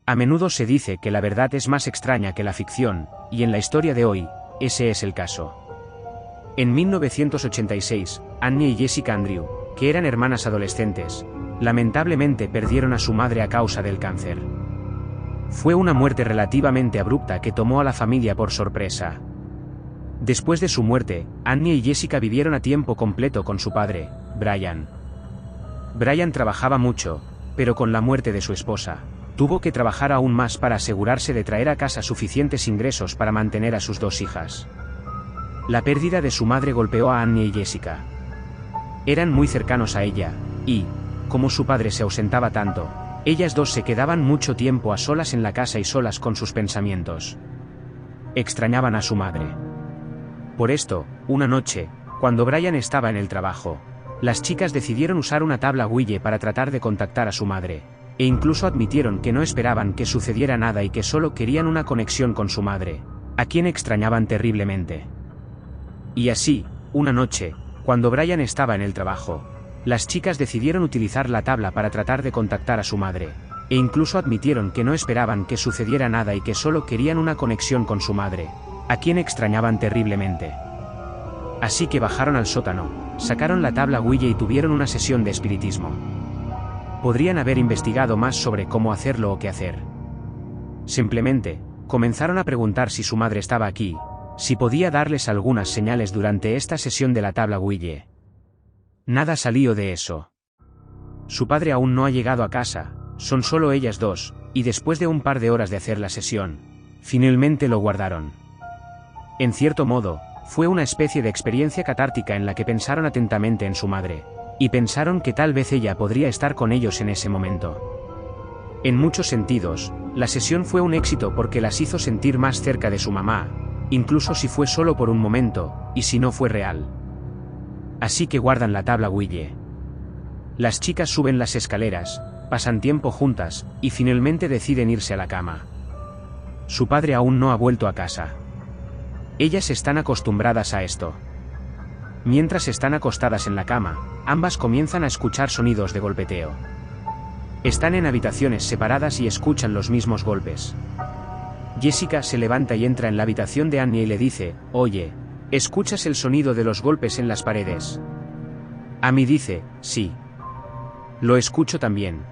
A menudo se dice que la verdad es más extraña que la ficción, y en la historia de hoy, ese es el caso. En 1986, Annie y Jessica Andrew, que eran hermanas adolescentes, lamentablemente perdieron a su madre a causa del cáncer. Fue una muerte relativamente abrupta que tomó a la familia por sorpresa. Después de su muerte, Annie y Jessica vivieron a tiempo completo con su padre, Brian. Brian trabajaba mucho, pero con la muerte de su esposa, tuvo que trabajar aún más para asegurarse de traer a casa suficientes ingresos para mantener a sus dos hijas. La pérdida de su madre golpeó a Annie y Jessica. Eran muy cercanos a ella, y, como su padre se ausentaba tanto, ellas dos se quedaban mucho tiempo a solas en la casa y solas con sus pensamientos. Extrañaban a su madre. Por esto, una noche, cuando Brian estaba en el trabajo, las chicas decidieron usar una tabla Ouija para tratar de contactar a su madre, e incluso admitieron que no esperaban que sucediera nada y que solo querían una conexión con su madre, a quien extrañaban terriblemente. Y así, una noche, cuando Brian estaba en el trabajo, las chicas decidieron utilizar la tabla para tratar de contactar a su madre, e incluso admitieron que no esperaban que sucediera nada y que solo querían una conexión con su madre, a quien extrañaban terriblemente. Así que bajaron al sótano, sacaron la tabla Ouija y tuvieron una sesión de espiritismo. Podrían haber investigado más sobre cómo hacerlo o qué hacer. Simplemente, comenzaron a preguntar si su madre estaba aquí, si podía darles algunas señales durante esta sesión de la tabla Ouija. Nada salió de eso. Su padre aún no ha llegado a casa, son solo ellas dos, y después de un par de horas de hacer la sesión, finalmente lo guardaron. En cierto modo, fue una especie de experiencia catártica en la que pensaron atentamente en su madre, y pensaron que tal vez ella podría estar con ellos en ese momento. En muchos sentidos, la sesión fue un éxito porque las hizo sentir más cerca de su mamá, incluso si fue solo por un momento, y si no fue real. Así que guardan la tabla Ouija. Las chicas suben las escaleras, pasan tiempo juntas, y finalmente deciden irse a la cama. Su padre aún no ha vuelto a casa. Ellas están acostumbradas a esto. Mientras están acostadas en la cama, ambas comienzan a escuchar sonidos de golpeteo. Están en habitaciones separadas y escuchan los mismos golpes. Jessica se levanta y entra en la habitación de Annie y le dice, «Oye, ¿escuchas el sonido de los golpes en las paredes?» Amy dice, «Sí. Lo escucho también».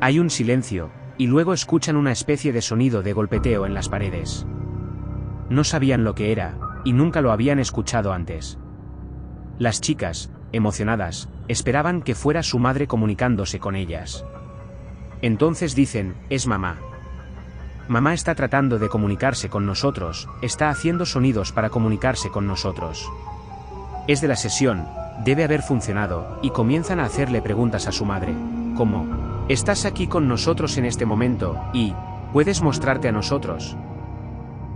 Hay un silencio, y luego escuchan una especie de sonido de golpeteo en las paredes. No sabían lo que era, y nunca lo habían escuchado antes. Las chicas, emocionadas, esperaban que fuera su madre comunicándose con ellas. Entonces dicen, «Es mamá. Mamá está tratando de comunicarse con nosotros, está haciendo sonidos para comunicarse con nosotros. Es de la sesión, debe haber funcionado», y comienzan a hacerle preguntas a su madre, como, «¿Estás aquí con nosotros en este momento? Y, ¿puedes mostrarte a nosotros?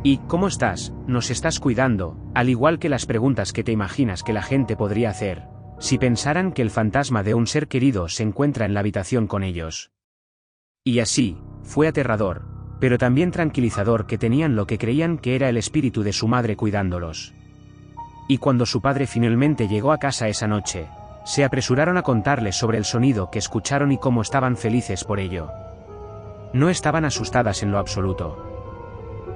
¿Y cómo estás? ¿Nos estás cuidando?», al igual que las preguntas que te imaginas que la gente podría hacer, si pensaran que el fantasma de un ser querido se encuentra en la habitación con ellos. Y así, fue aterrador, pero también tranquilizador que tenían lo que creían que era el espíritu de su madre cuidándolos. Y cuando su padre finalmente llegó a casa esa noche, se apresuraron a contarles sobre el sonido que escucharon y cómo estaban felices por ello. No estaban asustadas en lo absoluto.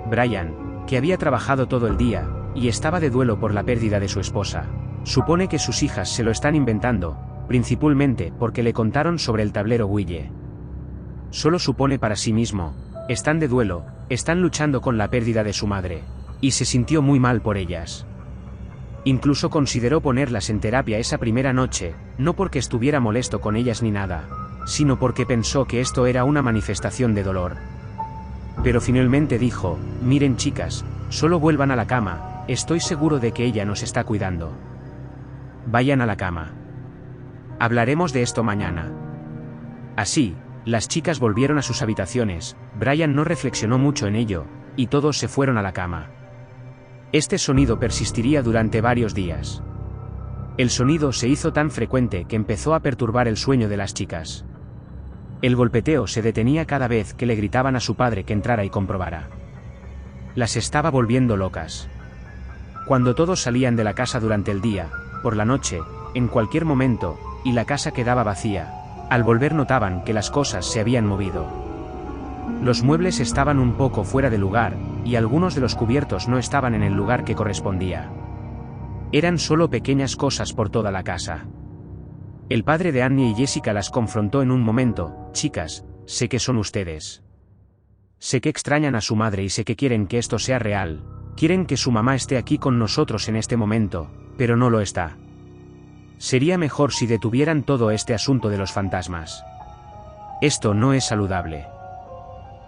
Brian, que había trabajado todo el día, y estaba de duelo por la pérdida de su esposa, supone que sus hijas se lo están inventando, principalmente porque le contaron sobre el tablero Ouija. Solo supone para sí mismo, están de duelo, están luchando con la pérdida de su madre, y se sintió muy mal por ellas. Incluso consideró ponerlas en terapia esa primera noche, no porque estuviera molesto con ellas ni nada, sino porque pensó que esto era una manifestación de dolor. Pero finalmente dijo, «Miren chicas, solo vuelvan a la cama, estoy seguro de que ella nos está cuidando. Vayan a la cama. Hablaremos de esto mañana». Así, las chicas volvieron a sus habitaciones, Brian no reflexionó mucho en ello, y todos se fueron a la cama. Este sonido persistiría durante varios días. El sonido se hizo tan frecuente que empezó a perturbar el sueño de las chicas. El golpeteo se detenía cada vez que le gritaban a su padre que entrara y comprobara. Las estaba volviendo locas. Cuando todos salían de la casa durante el día, por la noche, en cualquier momento, y la casa quedaba vacía, al volver notaban que las cosas se habían movido. Los muebles estaban un poco fuera de lugar, y algunos de los cubiertos no estaban en el lugar que correspondía. Eran solo pequeñas cosas por toda la casa. El padre de Annie y Jessica las confrontó en un momento: chicas, sé que son ustedes. Sé que extrañan a su madre y sé que quieren que esto sea real. Quieren que su mamá esté aquí con nosotros en este momento, pero no lo está. Sería mejor si detuvieran todo este asunto de los fantasmas. Esto no es saludable.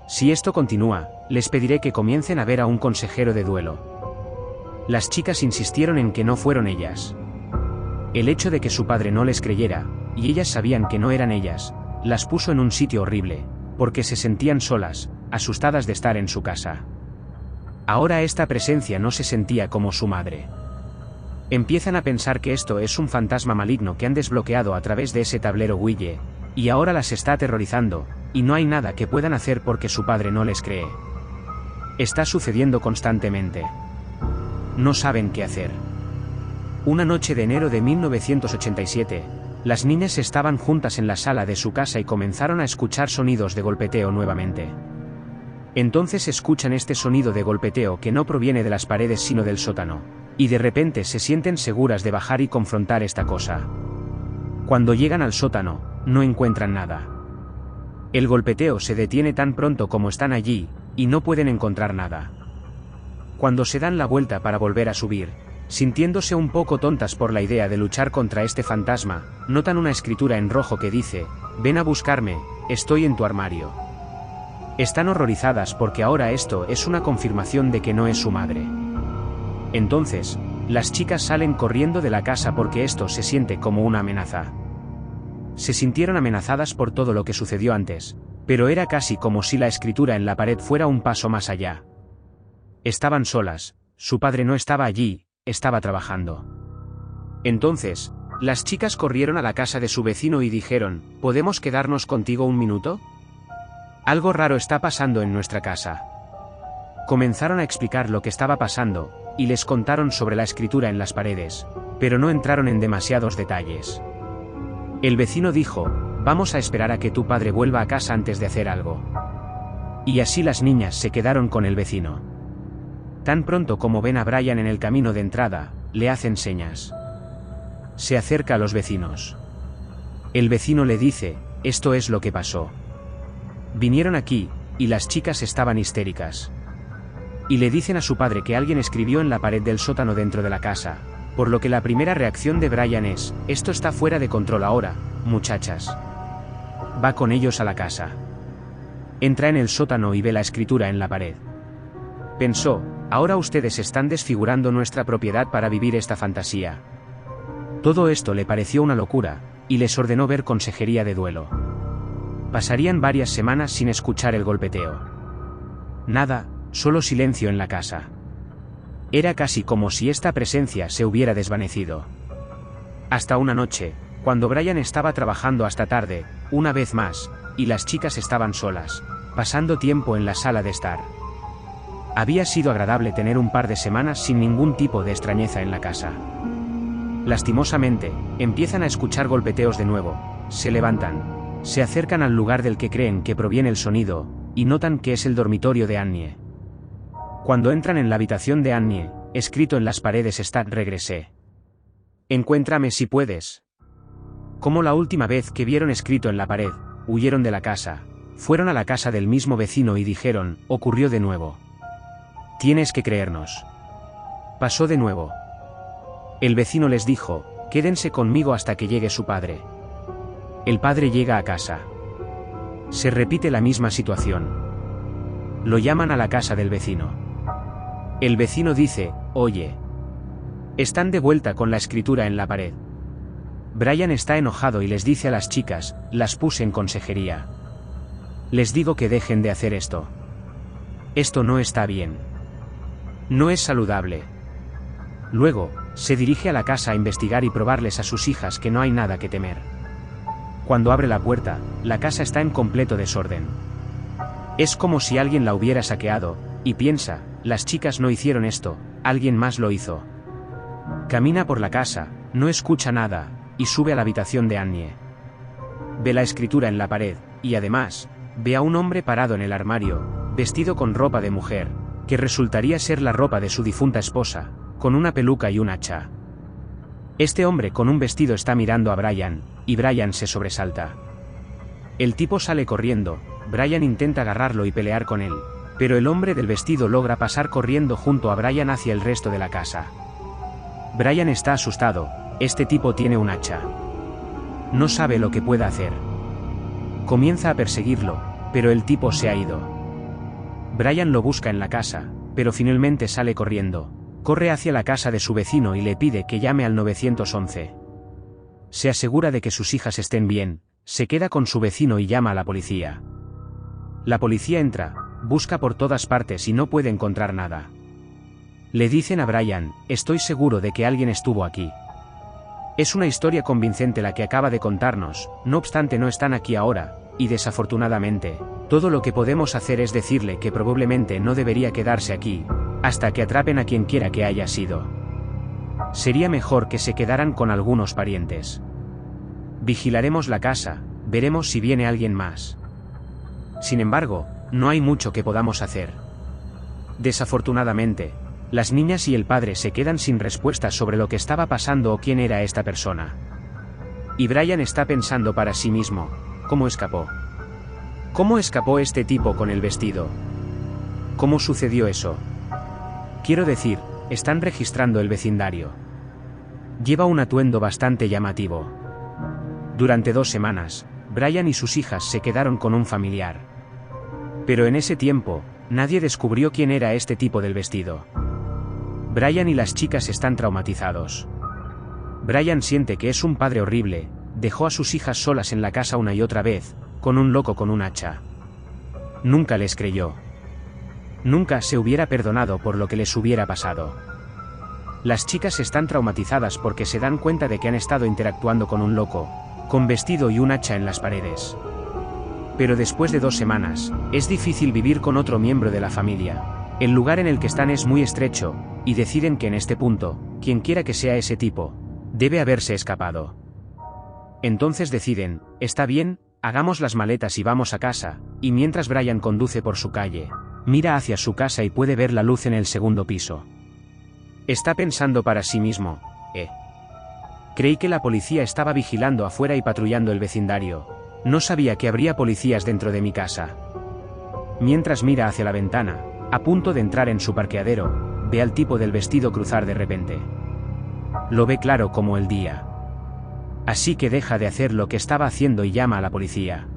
Si esto continúa, les pediré que comiencen a ver a un consejero de duelo. Las chicas insistieron en que no fueron ellas. El hecho de que su padre no les creyera, y ellas sabían que no eran ellas, las puso en un sitio horrible, porque se sentían solas, asustadas de estar en su casa. Ahora esta presencia no se sentía como su madre. Empiezan a pensar que esto es un fantasma maligno que han desbloqueado a través de ese tablero Ouija, y ahora las está aterrorizando, y no hay nada que puedan hacer porque su padre no les cree. Está sucediendo constantemente. No saben qué hacer. Una noche de enero de 1987, las niñas estaban juntas en la sala de su casa y comenzaron a escuchar sonidos de golpeteo nuevamente. Entonces escuchan este sonido de golpeteo que no proviene de las paredes sino del sótano, y de repente se sienten seguras de bajar y confrontar esta cosa. Cuando llegan al sótano, no encuentran nada. El golpeteo se detiene tan pronto como están allí, y no pueden encontrar nada. Cuando se dan la vuelta para volver a subir, sintiéndose un poco tontas por la idea de luchar contra este fantasma, notan una escritura en rojo que dice: ven a buscarme, estoy en tu armario. Están horrorizadas porque ahora esto es una confirmación de que no es su madre. Entonces, las chicas salen corriendo de la casa porque esto se siente como una amenaza. Se sintieron amenazadas por todo lo que sucedió antes, pero era casi como si la escritura en la pared fuera un paso más allá. Estaban solas, su padre no estaba allí, estaba trabajando. Entonces, las chicas corrieron a la casa de su vecino y dijeron: ¿podemos quedarnos contigo un minuto? Algo raro está pasando en nuestra casa. Comenzaron a explicar lo que estaba pasando, y les contaron sobre la escritura en las paredes, pero no entraron en demasiados detalles. El vecino dijo: vamos a esperar a que tu padre vuelva a casa antes de hacer algo. Y así las niñas se quedaron con el vecino. Tan pronto como ven a Brian en el camino de entrada, le hacen señas. Se acerca a los vecinos. El vecino le dice: esto es lo que pasó. Vinieron aquí, y las chicas estaban histéricas. Y le dicen a su padre que alguien escribió en la pared del sótano dentro de la casa, por lo que la primera reacción de Brian es: esto está fuera de control ahora, muchachas. Va con ellos a la casa. Entra en el sótano y ve la escritura en la pared. Pensó: ahora ustedes están desfigurando nuestra propiedad para vivir esta fantasía. Todo esto le pareció una locura, y les ordenó ver consejería de duelo. Pasarían varias semanas sin escuchar el golpeteo. Nada, solo silencio en la casa. Era casi como si esta presencia se hubiera desvanecido. Hasta una noche, cuando Brian estaba trabajando hasta tarde, una vez más, y las chicas estaban solas, pasando tiempo en la sala de estar. Había sido agradable tener un par de semanas sin ningún tipo de extrañeza en la casa. Lastimosamente, empiezan a escuchar golpeteos de nuevo, se levantan. Se acercan al lugar del que creen que proviene el sonido, y notan que es el dormitorio de Annie. Cuando entran en la habitación de Annie, escrito en las paredes está: regresé. Encuéntrame si puedes. Como la última vez que vieron escrito en la pared, huyeron de la casa, fueron a la casa del mismo vecino y dijeron: ocurrió de nuevo. Tienes que creernos. Pasó de nuevo. El vecino les dijo: quédense conmigo hasta que llegue su padre. El padre llega a casa. Se repite la misma situación. Lo llaman a la casa del vecino. El vecino dice: oye. Están de vuelta con la escritura en la pared. Brian está enojado y les dice a las chicas: las puse en consejería. Les digo que dejen de hacer esto. Esto no está bien. No es saludable. Luego, se dirige a la casa a investigar y probarles a sus hijas que no hay nada que temer. Cuando abre la puerta, la casa está en completo desorden. Es como si alguien la hubiera saqueado, y piensa: las chicas no hicieron esto, alguien más lo hizo. Camina por la casa, no escucha nada, y sube a la habitación de Annie. Ve la escritura en la pared, y además, ve a un hombre parado en el armario, vestido con ropa de mujer, que resultaría ser la ropa de su difunta esposa, con una peluca y un hacha. Este hombre con un vestido está mirando a Brian, y Brian se sobresalta. El tipo sale corriendo, Brian intenta agarrarlo y pelear con él, pero el hombre del vestido logra pasar corriendo junto a Brian hacia el resto de la casa. Brian está asustado, este tipo tiene un hacha. No sabe lo que pueda hacer. Comienza a perseguirlo, pero el tipo se ha ido. Brian lo busca en la casa, pero finalmente sale corriendo. Corre hacia la casa de su vecino y le pide que llame al 911. Se asegura de que sus hijas estén bien, se queda con su vecino y llama a la policía. La policía entra, busca por todas partes y no puede encontrar nada. Le dicen a Brian, estoy seguro de que alguien estuvo aquí. Es una historia convincente la que acaba de contarnos, no obstante no están aquí ahora, y desafortunadamente, todo lo que podemos hacer es decirle que probablemente no debería quedarse aquí, hasta que atrapen a quien quiera que haya sido. Sería mejor que se quedaran con algunos parientes. Vigilaremos la casa, veremos si viene alguien más. Sin embargo, no hay mucho que podamos hacer. Desafortunadamente, las niñas y el padre se quedan sin respuestas sobre lo que estaba pasando o quién era esta persona. Y Brian está pensando para sí mismo, ¿cómo escapó? ¿Cómo escapó este tipo con el vestido? ¿Cómo sucedió eso? Quiero decir, están registrando el vecindario. Lleva un atuendo bastante llamativo. Durante 2 semanas, Brian y sus hijas se quedaron con un familiar. Pero en ese tiempo, nadie descubrió quién era este tipo del vestido. Brian y las chicas están traumatizados. Brian siente que es un padre horrible, dejó a sus hijas solas en la casa una y otra vez, con un loco con un hacha. Nunca les creyó. Nunca se hubiera perdonado por lo que les hubiera pasado. Las chicas están traumatizadas porque se dan cuenta de que han estado interactuando con un loco, con vestido y un hacha en las paredes. Pero después de 2 semanas, es difícil vivir con otro miembro de la familia. El lugar en el que están es muy estrecho, y deciden que en este punto, quien quiera que sea ese tipo, debe haberse escapado. Entonces deciden, está bien, hagamos las maletas y vamos a casa, y mientras Brian conduce por su calle, mira hacia su casa y puede ver la luz en el 2.º piso. Está pensando para sí mismo, creí que la policía estaba vigilando afuera y patrullando el vecindario. No sabía que habría policías dentro de mi casa. Mientras mira hacia la ventana, a punto de entrar en su parqueadero, ve al tipo del vestido cruzar de repente. Lo ve claro como el día. Así que deja de hacer lo que estaba haciendo y llama a la policía.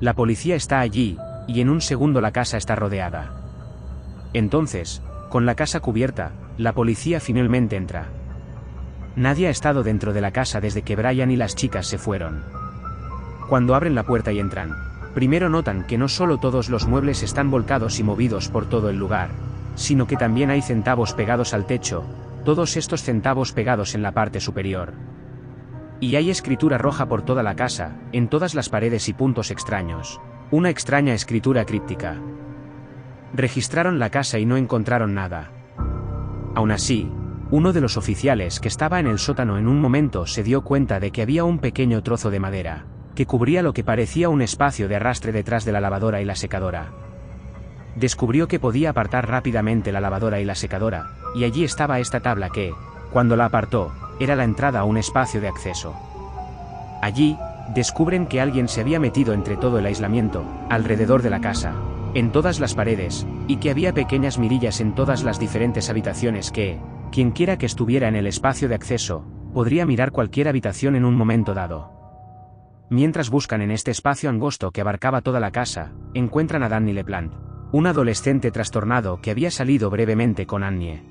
La policía está allí, y en un segundo la casa está rodeada. Entonces, con la casa cubierta, la policía finalmente entra. Nadie ha estado dentro de la casa desde que Brian y las chicas se fueron. Cuando abren la puerta y entran, primero notan que no solo todos los muebles están volcados y movidos por todo el lugar, sino que también hay centavos pegados al techo, todos estos centavos pegados en la parte superior. Y hay escritura roja por toda la casa, en todas las paredes y puntos extraños. Una extraña escritura críptica. Registraron la casa y no encontraron nada. Aún así, uno de los oficiales que estaba en el sótano en un momento se dio cuenta de que había un pequeño trozo de madera, que cubría lo que parecía un espacio de arrastre detrás de la lavadora y la secadora. Descubrió que podía apartar rápidamente la lavadora y la secadora, y allí estaba esta tabla que, cuando la apartó, era la entrada a un espacio de acceso. Allí, descubren que alguien se había metido entre todo el aislamiento, alrededor de la casa, en todas las paredes, y que había pequeñas mirillas en todas las diferentes habitaciones que, quienquiera que estuviera en el espacio de acceso, podría mirar cualquier habitación en un momento dado. Mientras buscan en este espacio angosto que abarcaba toda la casa, encuentran a Danny LePlant, un adolescente trastornado que había salido brevemente con Annie.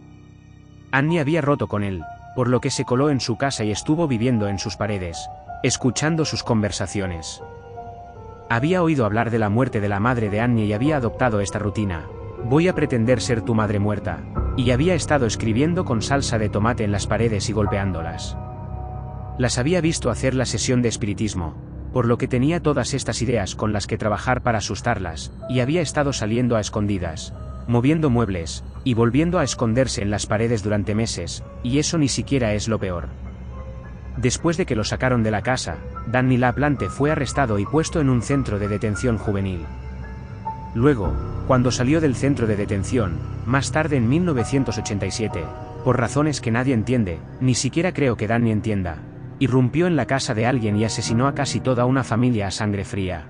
Annie había roto con él, por lo que se coló en su casa y estuvo viviendo en sus paredes, escuchando sus conversaciones. Había oído hablar de la muerte de la madre de Annie y había adoptado esta rutina: voy a pretender ser tu madre muerta, y había estado escribiendo con salsa de tomate en las paredes y golpeándolas. Las había visto hacer la sesión de espiritismo, por lo que tenía todas estas ideas con las que trabajar para asustarlas, y había estado saliendo a escondidas, moviendo muebles, y volviendo a esconderse en las paredes durante meses, y eso ni siquiera es lo peor. Después de que lo sacaron de la casa, Danny LaPlante fue arrestado y puesto en un centro de detención juvenil. Luego, cuando salió del centro de detención, más tarde en 1987, por razones que nadie entiende, ni siquiera creo que Danny entienda, irrumpió en la casa de alguien y asesinó a casi toda una familia a sangre fría.